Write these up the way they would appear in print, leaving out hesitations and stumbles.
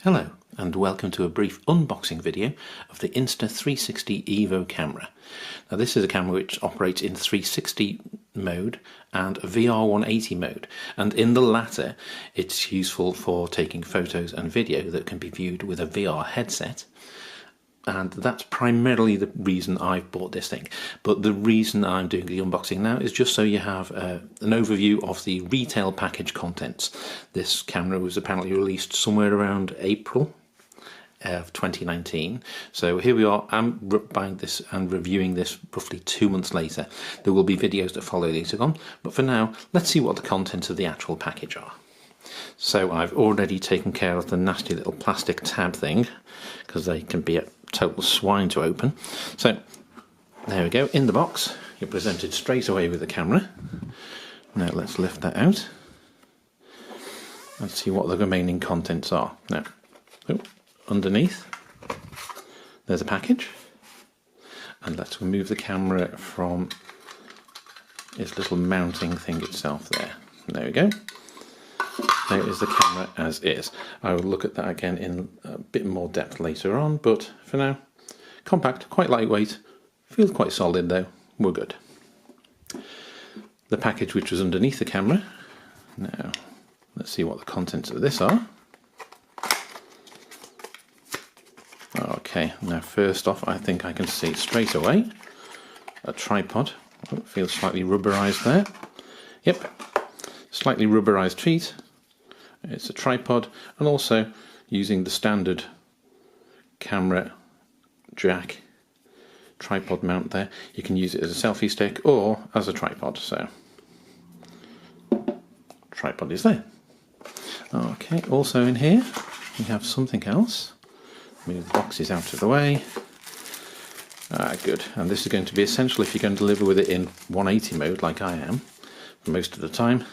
Hello and welcome to a brief unboxing video of the Insta360 EVO camera. Now this is a camera which operates in 360 mode and VR 180 mode, and in the latter it's useful for taking photos and video that can be viewed with a VR headset. And that's primarily the reason I've bought this thing. But the reason I'm doing the unboxing now is just so you have an overview of the retail package contents. This camera was apparently released somewhere around April of 2019. So here we are, I'm buying this and reviewing this roughly 2 months later. There will be videos that follow later on, but for now, let's see what the contents of the actual package are. So I've already taken care of the nasty little plastic tab thing, because they can be a total swine to open. So there we go, in the box you're presented straight away with the camera. Now let's lift that out. Let's see what the remaining contents are. Now, underneath there's a package, and let's remove the camera from its little mounting thing itself there. There we go. There is the camera as is. I will look at that again in a bit more depth later on, but for now, compact, quite lightweight, feels quite solid though, we're good. The package which was underneath the camera. Now, let's see what the contents of this are. Okay, now first off, I think I can see straight away a tripod. Oh, it feels slightly rubberized there. Yep, slightly rubberized feet. It's a tripod, and also using the standard camera jack tripod mount there, you can use it as a selfie stick or as a tripod. So tripod is there. Okay, also in here we have something else. Move the boxes out of the way. Good, and this is going to be essential if you're going to deliver with it in 180 mode like I am for most of the time.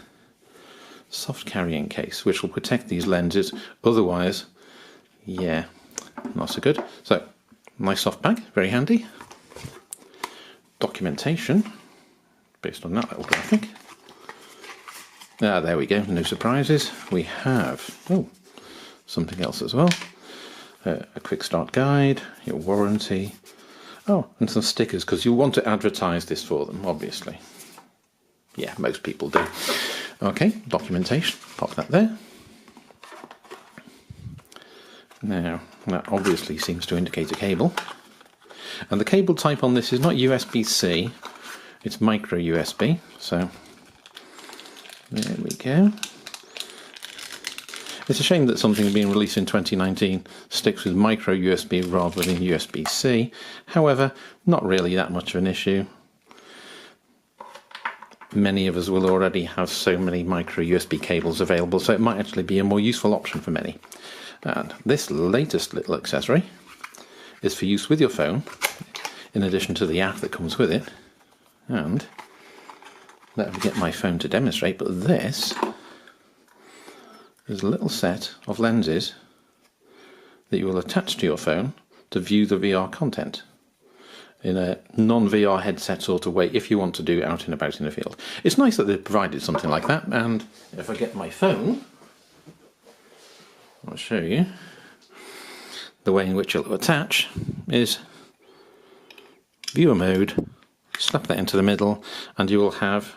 Soft carrying case which will protect these lenses, otherwise, yeah, not so good. So, nice soft bag, very handy. Documentation, based on that little graphic. There we go, no surprises. We have, something else as well. A quick start guide, your warranty, and some stickers, because you want to advertise this for them, obviously. Yeah, most people do. Okay, documentation, pop that there. Now, that obviously seems to indicate a cable. And the cable type on this is not USB-C, it's micro USB, so there we go. It's a shame that something being released in 2019 sticks with micro USB rather than USB-C. However, not really that much of an issue. Many of us will already have so many micro USB cables available, so it might actually be a more useful option for many. And this latest little accessory is for use with your phone, in addition to the app that comes with it. And let me get my phone to demonstrate, but this is a little set of lenses that you will attach to your phone to view the VR content in a non-VR headset sort of way, if you want to do it out and about in the field. It's nice that they've provided something like that, and if I get my phone, I'll show you the way in which it'll attach is viewer mode, slap that into the middle, and you will have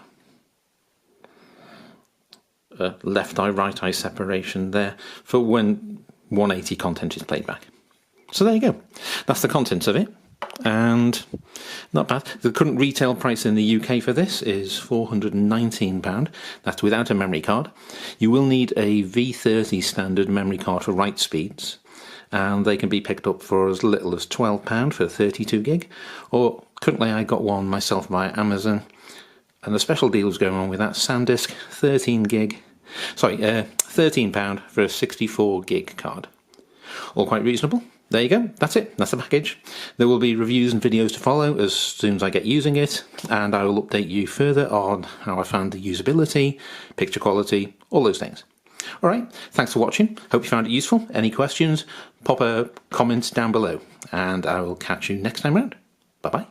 a left eye, right eye separation there for when 180 content is played back. So there you go. That's the contents of it. And not bad. The current retail price in the UK for this is £419. That's without a memory card. You will need a V30 standard memory card for write speeds, and they can be picked up for as little as £12 for 32 gig, or currently I got one myself via Amazon, and the special deal is going on with that SanDisk £13 for a 64 gig card. All quite reasonable. There you go, that's it, that's the package. There will be reviews and videos to follow as soon as I get using it, and I will update you further on how I found the usability, picture quality, all those things. Alright, thanks for watching, hope you found it useful. Any questions, pop a comment down below, and I will catch you next time round. Bye bye.